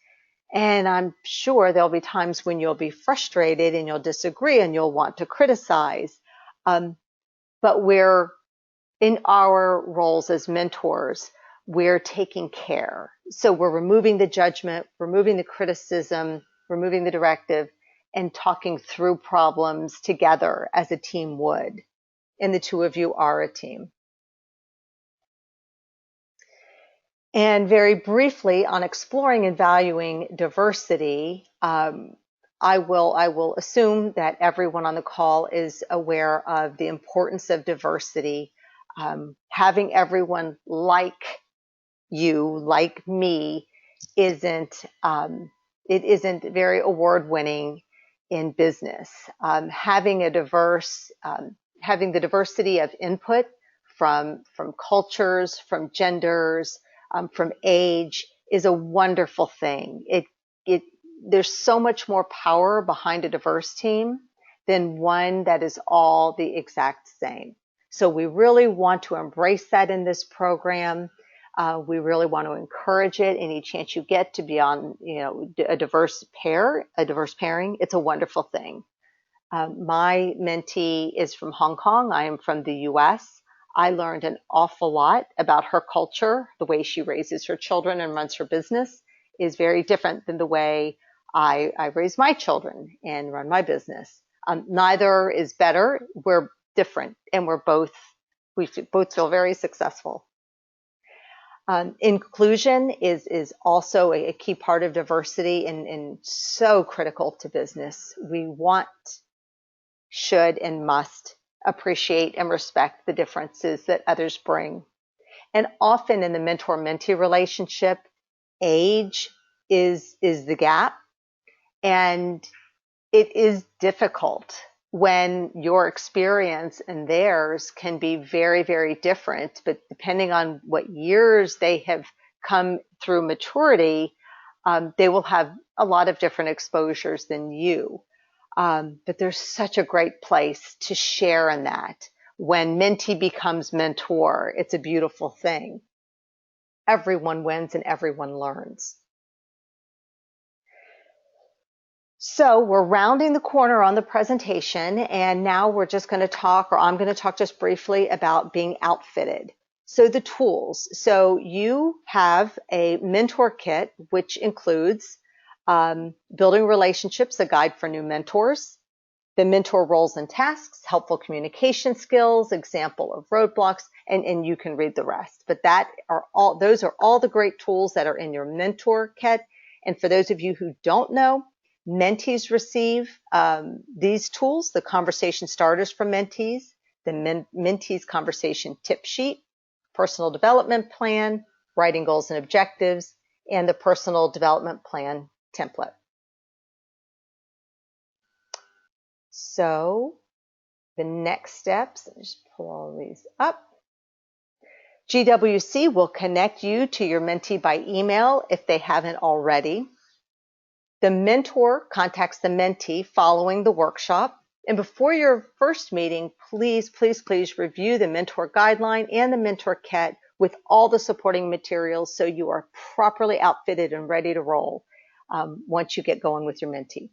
And I'm sure there'll be times when you'll be frustrated and you'll disagree and you'll want to criticize. But we're in our roles as mentors, we're taking care. So we're removing the judgment, removing the criticism, removing the directive, and talking through problems together as a team would. And the two of you are a team. And very briefly on exploring and valuing diversity, I will assume that everyone on the call is aware of the importance of diversity. Having everyone like you, like me, isn't very award-winning in business. Having the diversity of input from cultures, from genders, from age is a wonderful thing. There's so much more power behind a diverse team than one that is all the exact same. So we really want to embrace that in this program. We really want to encourage it any chance you get to be on, a diverse pairing. It's a wonderful thing. My mentee is from Hong Kong. I am from the US. I learned an awful lot about her culture. The way she raises her children and runs her business is very different than the way I raise my children and run my business. Neither is better. We're different, and we both feel very successful. Inclusion is also a key part of diversity and so critical to business. We want, should, and must appreciate and respect the differences that others bring. And often in the mentor-mentee relationship, age is the gap. And it is difficult when your experience and theirs can be very, very different. But depending on what years they have come through maturity, they will have a lot of different exposures than you. But there's such a great place to share in that. When mentee becomes mentor, it's a beautiful thing. Everyone wins and everyone learns. So we're rounding the corner on the presentation, and now we're just going to talk, or I'm going to talk just briefly about being outfitted. So the tools. So you have a mentor kit, which includes building relationships, a guide for new mentors, the mentor roles and tasks, helpful communication skills, example of roadblocks, and you can read the rest. But those are all the great tools that are in your mentor kit. And for those of you who don't know, mentees receive these tools: the conversation starters from mentees, the mentees conversation tip sheet, personal development plan, writing goals and objectives, and the personal development plan template. So the next steps, let me just pull all these up. GWC will connect you to your mentee by email if they haven't already. The mentor contacts the mentee following the workshop. And before your first meeting, please, please, please review the mentor guideline and the mentor kit with all the supporting materials so you are properly outfitted and ready to roll once you get going with your mentee.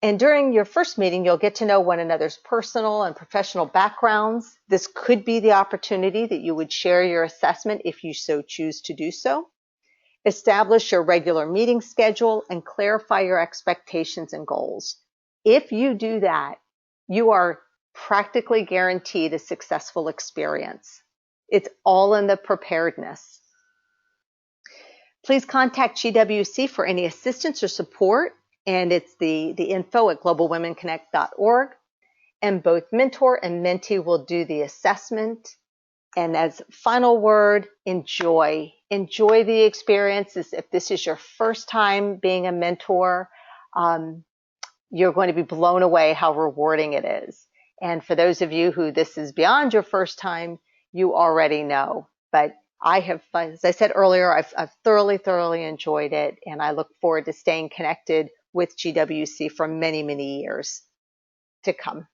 And during your first meeting, you'll get to know one another's personal and professional backgrounds. This could be the opportunity that you would share your assessment if you so choose to do so. Establish your regular meeting schedule and clarify your expectations and goals. If you do that, you are practically guaranteed a successful experience. It's all in the preparedness. Please contact GWC for any assistance or support, and it's the info at globalwomenconnect.org. And both mentor and mentee will do the assessment. And as final word, enjoy. Enjoy the experience. If this is your first time being a mentor, you're going to be blown away how rewarding it is. And for those of you who this is beyond your first time, you already know. But I have, as I said earlier, I've thoroughly enjoyed it, and I look forward to staying connected with GWC for many, many years to come.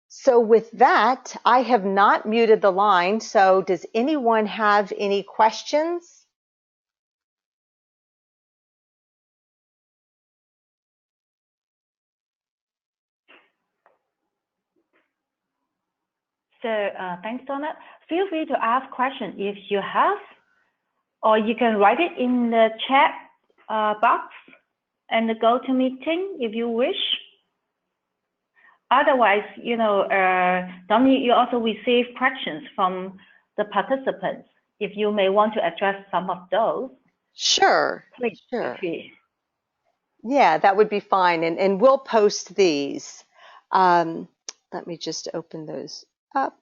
So with that, I have not muted the line. So does anyone have any questions? So thanks, Donna. Feel free to ask questions if you have, or you can write it in the chat box and the GoToMeeting if you wish. Otherwise, Donna, you also receive questions from the participants. If you may want to address some of those. Sure. Please. Sure. Yeah, that would be fine. And we'll post these. Let me just open those up.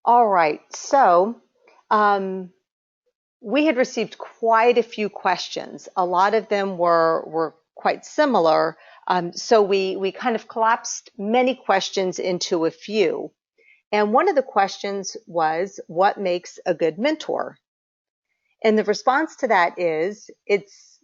All right, so we had received quite a few questions. A lot of them were quite similar, so we kind of collapsed many questions into a few. And one of the questions was, what makes a good mentor? And the response to that is, it's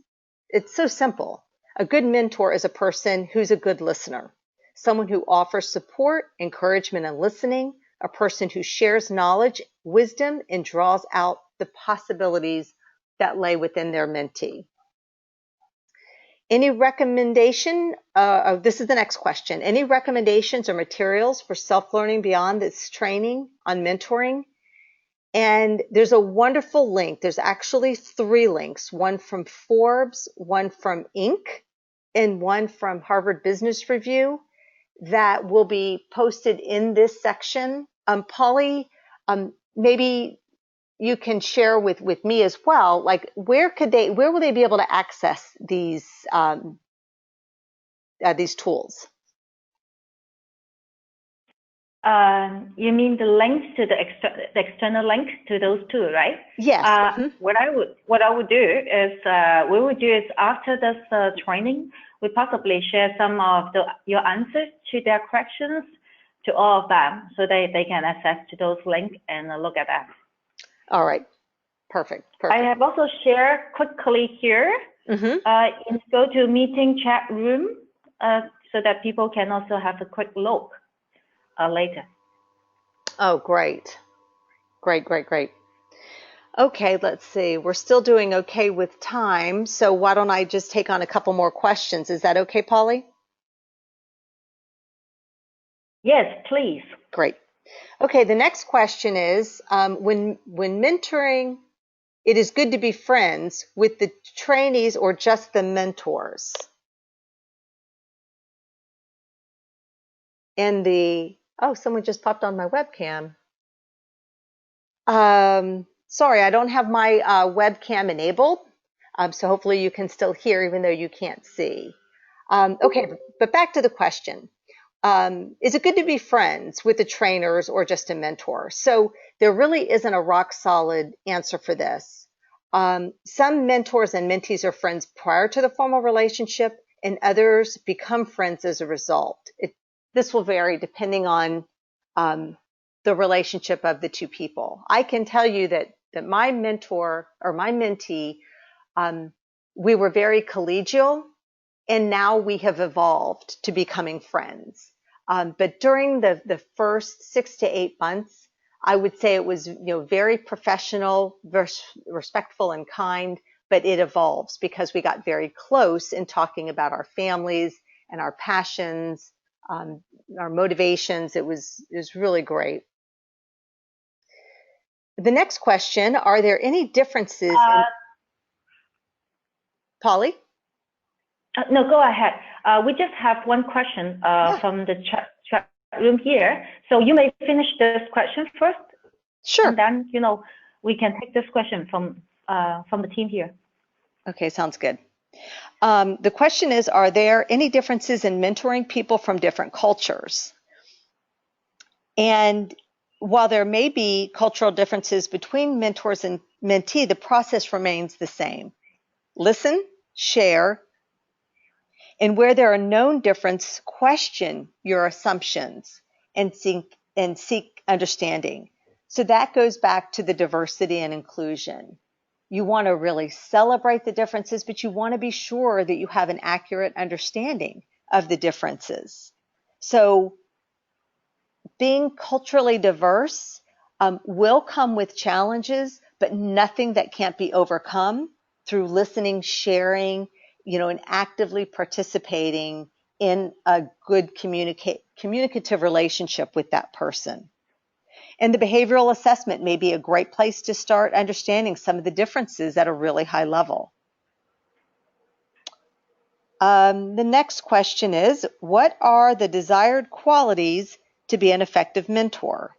so simple. A good mentor is a person who's a good listener, someone who offers support, encouragement, and listening, a person who shares knowledge, wisdom, and draws out the possibilities that lay within their mentee. Any recommendation? This is the next question. Any recommendations or materials for self-learning beyond this training on mentoring? And there's a wonderful link. There's actually 3 links, one from Forbes, one from Inc., and one from Harvard Business Review that will be posted in this section. Polly, maybe you can share with me as well, like where will they be able to access these tools? You mean the links to the external link to those two, right? Yes. What I would do is after this training, we possibly share some of your answers to their questions to all of them, so they can access to those links and look at that. All right. Perfect. I have also shared quickly here in GoToMeeting chat room so that people can also have a quick look later. Oh, great. Great. Okay, let's see. We're still doing okay with time, so why don't I just take on a couple more questions? Is that okay, Polly? Yes, please. Great. Okay, the next question is, when mentoring, it is good to be friends with the trainees or just the mentors? And someone just popped on my webcam. Sorry, I don't have my webcam enabled, so hopefully you can still hear even though you can't see. Okay, but back to the question. Is it good to be friends with the trainers or just a mentor? So there really isn't a rock solid answer for this. Some mentors and mentees are friends prior to the formal relationship, and others become friends as a result. This will vary depending on the relationship of the two people. I can tell you that my mentor or my mentee, we were very collegial, and now we have evolved to becoming friends. But during the first 6 to 8 months, I would say it was very professional, respectful, and kind. But it evolves because we got very close in talking about our families and our passions, our motivations. It was really great. The next question: are there any differences? Polly? No, go ahead. We just have one question from the chat room here. So you may finish this question first. Sure. And then, we can take this question from the team here. Okay, sounds good. The question is, are there any differences in mentoring people from different cultures? And while there may be cultural differences between mentors and mentee, the process remains the same. Listen, share, and where there are known differences, question your assumptions and seek understanding. So that goes back to the diversity and inclusion. You want to really celebrate the differences, but you want to be sure that you have an accurate understanding of the differences. So being culturally diverse will come with challenges, but nothing that can't be overcome through listening, sharing, and actively participating in a good communicative relationship with that person. And the behavioral assessment may be a great place to start understanding some of the differences at a really high level. The next question is, what are the desired qualities to be an effective mentor?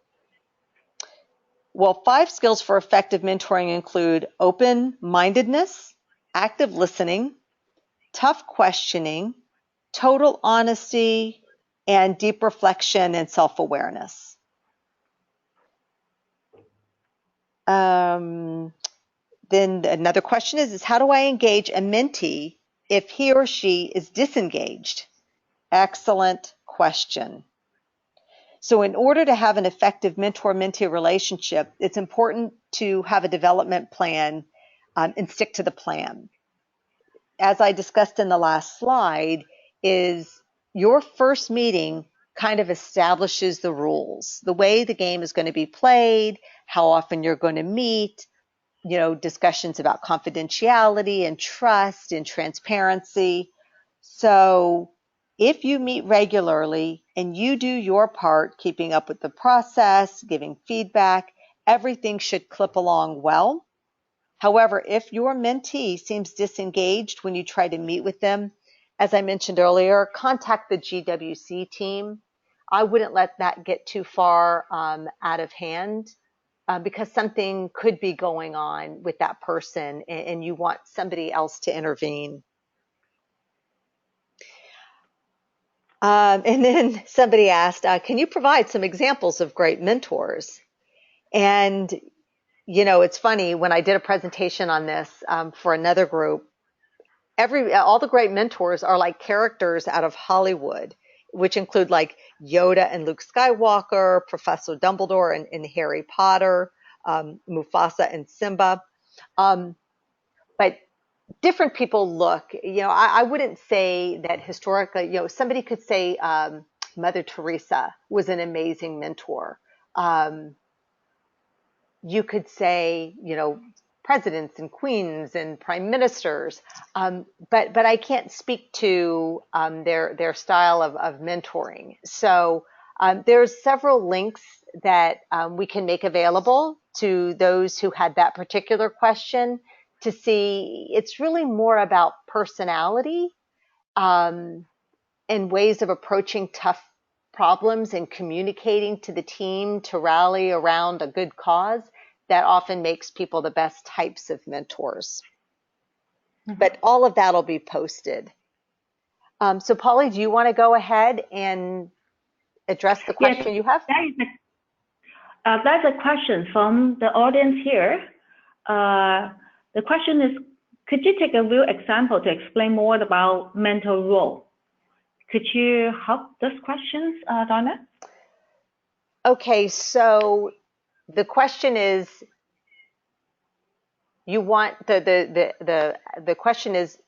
Well, 5 skills for effective mentoring include open-mindedness, active listening, tough questioning, total honesty, and deep reflection and self-awareness. Then another question is how do I engage a mentee if he or she is disengaged? Excellent question. So in order to have an effective mentor-mentee relationship, it's important to have a development plan and stick to the plan. As I discussed in the last slide, is your first meeting kind of establishes the rules, the way the game is going to be played, how often you're going to meet, discussions about confidentiality and trust and transparency. So if you meet regularly and you do your part, keeping up with the process, giving feedback, everything should clip along well. However, if your mentee seems disengaged when you try to meet with them, as I mentioned earlier, contact the GWC team. I wouldn't let that get too far out of hand because something could be going on with that person and you want somebody else to intervene. And then somebody asked, can you provide some examples of great mentors? And, it's funny, when I did a presentation on this for another group, all the great mentors are like characters out of Hollywood, which include like Yoda and Luke Skywalker, Professor Dumbledore and Harry Potter, Mufasa and Simba. But different people look, I wouldn't say that historically, somebody could say Mother Teresa was an amazing mentor. You could say, presidents and queens and prime ministers, but I can't speak to their style of mentoring. So there's several links that we can make available to those who had that particular question to see. It's really more about personality and ways of approaching tough problems and communicating to the team to rally around a good cause that often makes people the best types of mentors. But all of that will be posted. So Polly, do you want to go ahead and address the question you have? That's a question from the audience here. The question is, could you take a real example to explain more about mentor role? Could you help those questions, Donna? Okay, so the question is, the question is,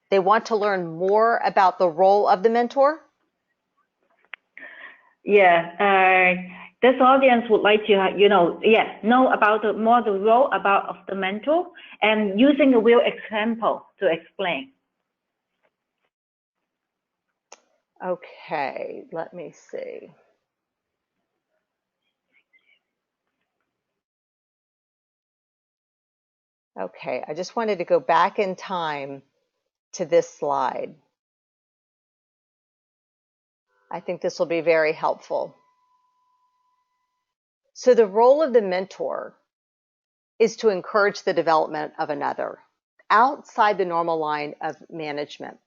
they want to learn more about the role of the mentor? Yeah, this audience would like to, know about the role of the mentor and using a real example to explain. Okay, let me see. Okay, I just wanted to go back in time to this slide. I think this will be very helpful. So the role of the mentor is to encourage the development of another outside the normal line of management.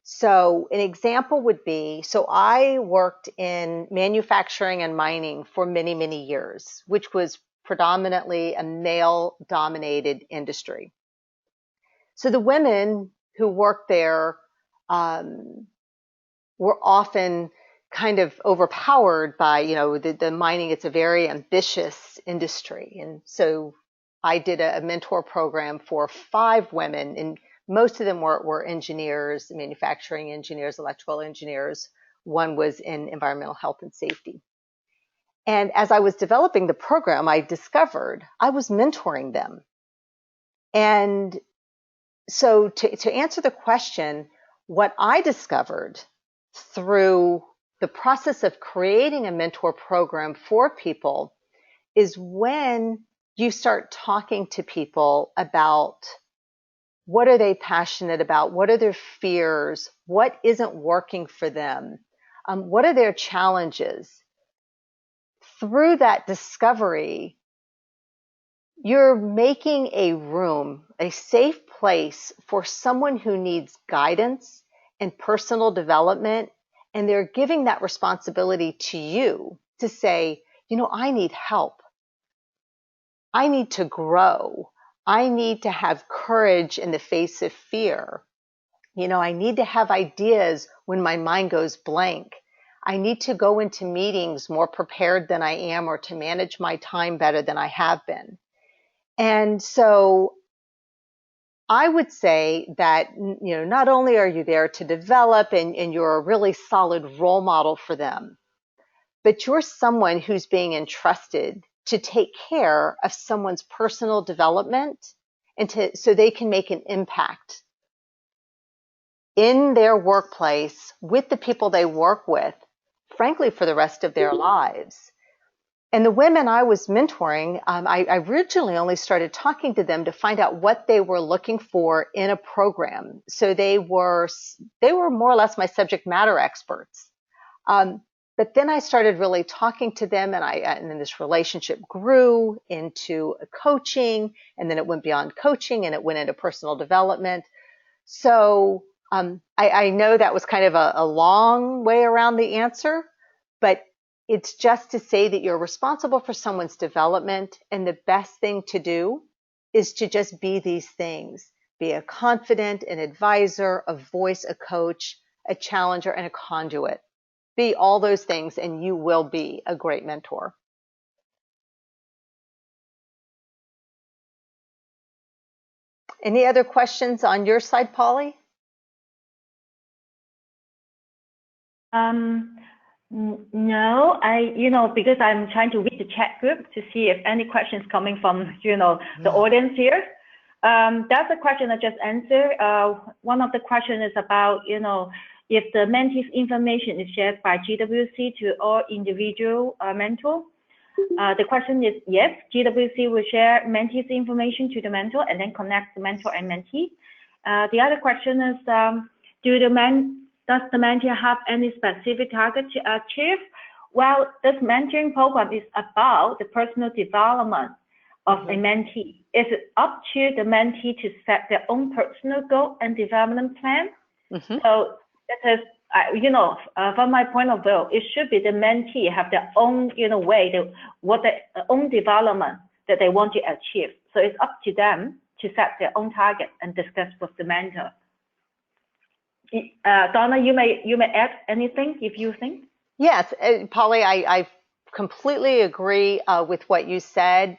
So an example would be, so I worked in manufacturing and mining for many, many years, which was predominantly a male-dominated industry. So the women who worked there were often kind of overpowered by, the mining. It's a very ambitious industry. And so I did a mentor program for 5 women, and most of them were engineers, manufacturing engineers, electrical engineers. One was in environmental health and safety. And as I was developing the program, I discovered I was mentoring them. And so to answer the question, what I discovered through the process of creating a mentor program for people is when you start talking to people about what are they passionate about, what are their fears, what isn't working for them, what are their challenges. Through that discovery, you're making a room, a safe place for someone who needs guidance and personal development, and they're giving that responsibility to you to say, I need help. I need to grow. I need to have courage in the face of fear. I need to have ideas when my mind goes blank. I need to go into meetings more prepared than I am, or to manage my time better than I have been. And so I would say that, not only are you there to develop and you're a really solid role model for them, but you're someone who's being entrusted to take care of someone's personal development and so they can make an impact in their workplace with the people they work with, frankly, for the rest of their lives. And the women I was mentoring, I originally only started talking to them to find out what they were looking for in a program. So they were more or less my subject matter experts. But then I started really talking to them, and then this relationship grew into coaching, and then it went beyond coaching and it went into personal development. So I know that was kind of a long way around the answer, but it's just to say that you're responsible for someone's development, and the best thing to do is to just be these things. Be a confidant, an advisor, a voice, a coach, a challenger, and a conduit. Be all those things, and you will be a great mentor. Any other questions on your side, Polly? No, because I'm trying to read the chat group to see if any questions coming from, the audience here. That's a question I just answered. One of the questions is about, if the mentee's information is shared by GWC to all individual mentor. The question is, yes, GWC will share mentee's information to the mentor and then connect the mentor and mentee. The other question is, does the mentee have any specific target to achieve? Well, this mentoring program is about the personal development of a mentee. It's up to the mentee to set their own personal goal and development plan. So that is, from my point of view, it should be the mentee have their own, way, their own development that they want to achieve. So it's up to them to set their own target and discuss with the mentor. Donna, you may add anything if you think. Yes, Polly, I completely agree with what you said.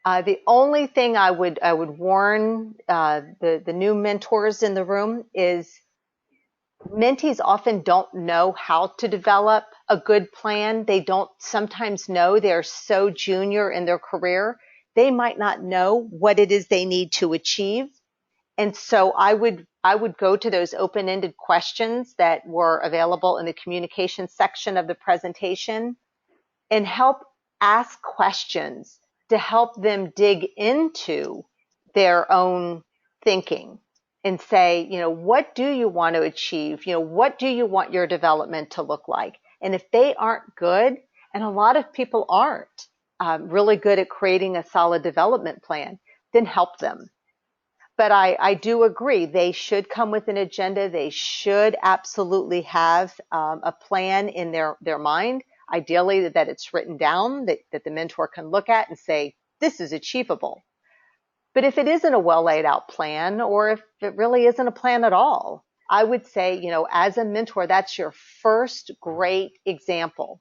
The only thing I would warn the new mentors in the room is mentees often don't know how to develop a good plan. They don't sometimes know. They're so junior in their career. They might not know what it is they need to achieve. And so I would go to those open-ended questions that were available in the communication section of the presentation and help ask questions to help them dig into their own thinking and say, what do you want to achieve? What do you want your development to look like? And if they aren't good, and a lot of people aren't really good at creating a solid development plan, then help them. But I do agree, they should come with an agenda. They should absolutely have a plan in their mind, ideally that it's written down, that the mentor can look at and say, this is achievable. But if it isn't a well laid out plan, or if it really isn't a plan at all, I would say, as a mentor, that's your first great example.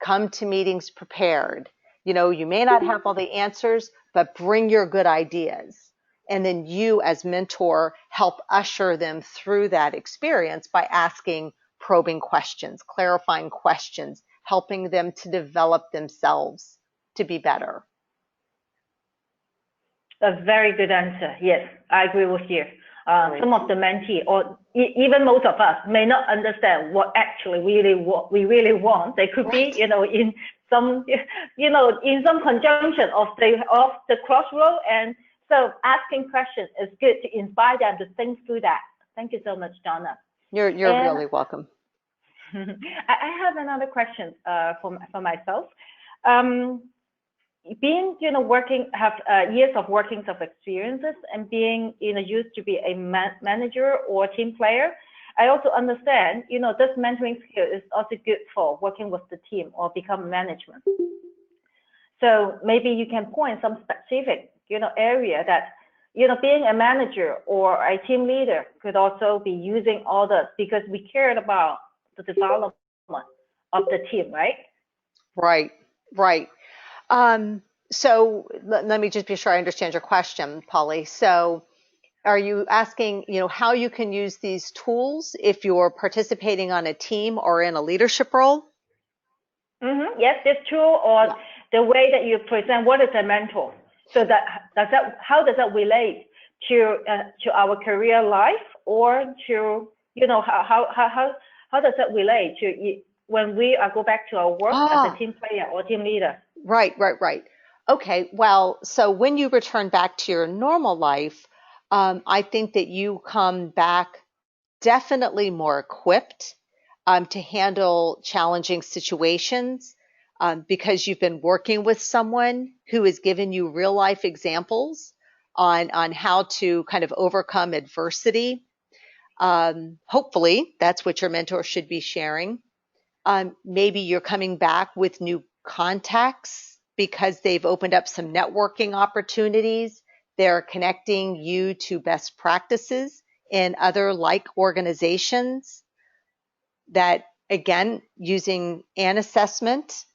Come to meetings prepared. You may not have all the answers, but bring your good ideas. And then you as mentor help usher them through that experience by asking probing questions, clarifying questions, helping them to develop themselves to be better. A very good answer. Yes, I agree with you. Some of the mentee, or even most of us, may not understand what actually we really want. They could be, in some, in some conjunction of the crossroad. And so asking questions is good to inspire them to think through that. Thank you so much, Donna. You're really welcome. I have another question for myself. Being, have years of working of experiences, and being, used to be a manager or team player, I also understand, this mentoring skill is also good for working with the team or become management. So maybe you can point some specific, area that, being a manager or a team leader could also be using all this, because we cared about the development of the team, right? Right. So let me just be sure I understand your question, Polly. So are you asking, how you can use these tools if you're participating on a team or in a leadership role? Yes, this tool, or the way that you present what is a mentor. So how does that relate to our career life, or to, how does that relate to when we go back to our work as a team player or team leader? Right. Okay, well, so when you return back to your normal life, I think that you come back definitely more equipped to handle challenging situations because you've been working with someone who has given you real life examples on how to kind of overcome adversity. Hopefully, that's what your mentor should be sharing. Maybe you're coming back with new contacts because they've opened up some networking opportunities. They're connecting you to best practices in other like organizations that, again, using an assessment,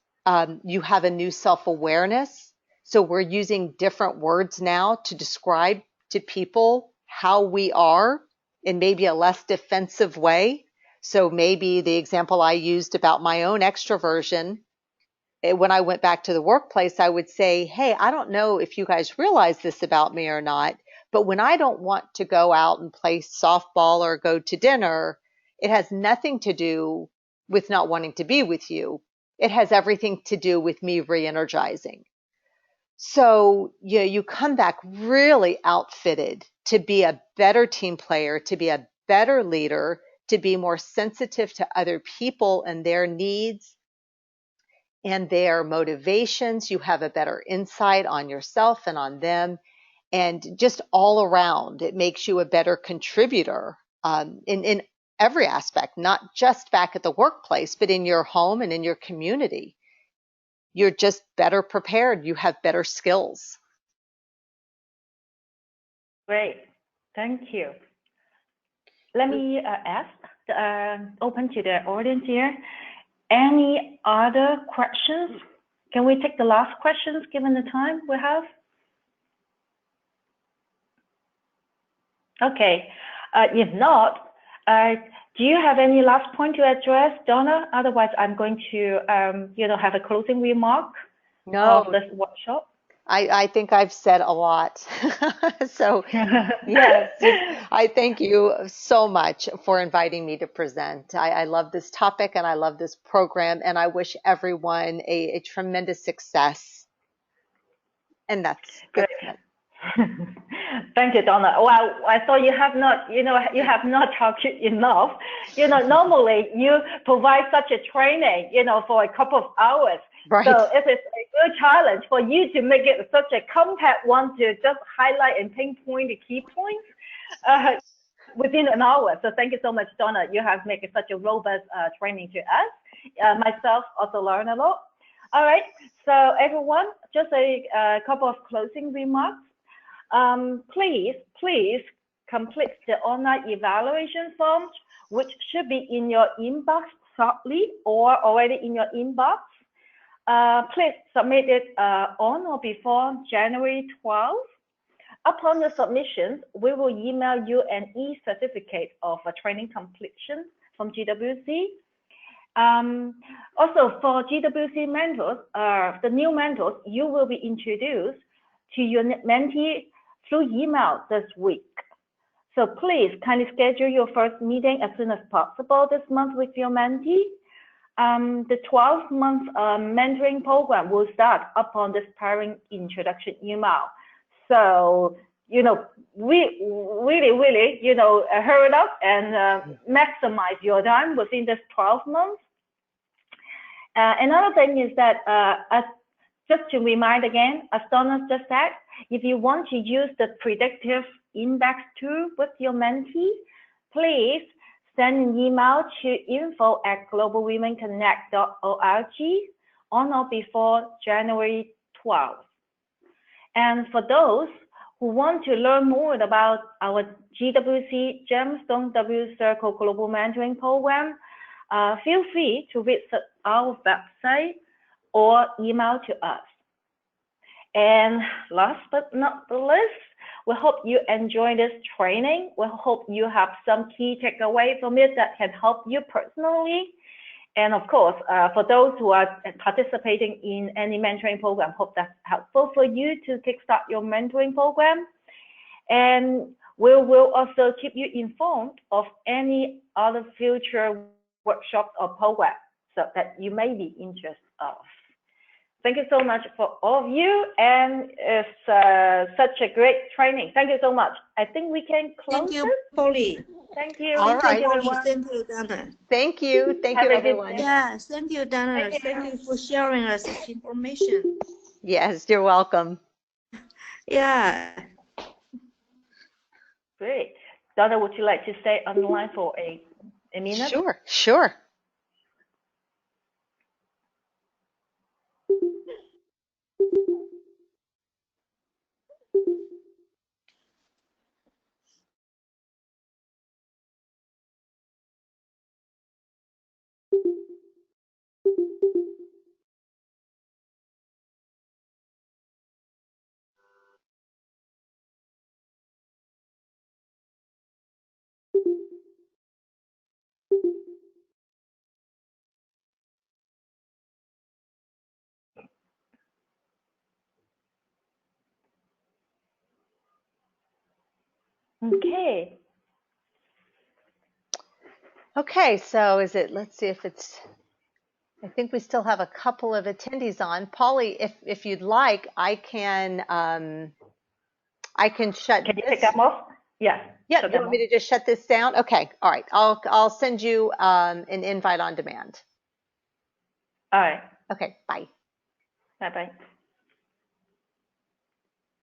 you have a new self-awareness. So we're using different words now to describe to people how we are in maybe a less defensive way. So maybe the example I used about my own extroversion, when I went back to the workplace, I would say, hey, I don't know if you guys realize this about me or not, but when I don't want to go out and play softball or go to dinner, it has nothing to do with not wanting to be with you. It has everything to do with me re-energizing. So you come back really outfitted to be a better team player, to be a better leader, to be more sensitive to other people and their needs and their motivations. You have a better insight on yourself and on them. And just all around, it makes you a better contributor in every aspect, not just back at the workplace, but in your home and in your community. You're just better prepared. You have better skills. Great. Thank you. Let me ask, open to the audience here. Any other questions? Can we take the last questions given the time we have? Okay. If not, do you have any last point to address, Donna? Otherwise, I'm going to, have a closing remark of this workshop. I think I've said a lot. So yes, I thank you so much for inviting me to present. I love this topic and I love this program, and I wish everyone a tremendous success. And that's good. Thank you, Donna. Well, I thought you have not talked enough. Normally you provide such a training, for a couple of hours. Right. So it is a good challenge for you to make it such a compact one to just highlight and pinpoint the key points within an hour. So thank you so much, Donna. You have made such a robust training to us. Myself also learned a lot. All right. So everyone, just a couple of closing remarks. Please complete the online evaluation forms, which should be in your inbox shortly or already in your inbox. Please submit it on or before January 12th. Upon your submission, we will email you an e-certificate of training completion from GWC. Also, for GWC mentors, the new mentors, you will be introduced to your mentee through email this week. So please kindly schedule your first meeting as soon as possible this month with your mentee. The 12-month mentoring program will start upon this pairing introduction email. So, we really, hurry up and maximize your time within this 12 months. Another thing is that, just to remind again, as Donna just said, if you want to use the predictive index tool with your mentee, please send an email to info@globalwomenconnect.org on or before January 12th. And for those who want to learn more about our GWC Gemstone W Circle Global Mentoring Program, feel free to visit our website or email to us. And last but not the least, we hope you enjoy this training. We hope you have some key takeaway from it that can help you personally. And of course, for those who are participating in any mentoring program, hope that's helpful for you to kickstart your mentoring program. And we will also keep you informed of any other future workshops or programs so that you may be interested of. Thank you so much for all of you, and it's such a great training. Thank you so much. I think we can close. Thank you, Polly. Thank you. All right. Everyone. Thank you, Donna. Thank you. Thank you, everyone. Yes, thank you, Donna. Thank you for sharing us such information. Yes, you're welcome. Yeah. Great. Donna, would you like to stay online for a minute? Sure, sure. Okay. Okay, so let's see if it's, I think we still have a couple of attendees on. Polly, if you'd like, I can shut Can you this. take them off? Yeah. Yeah, you want me to just shut this down? Okay, all right. I'll send you an invite on demand. All right. Okay, bye. Bye-bye.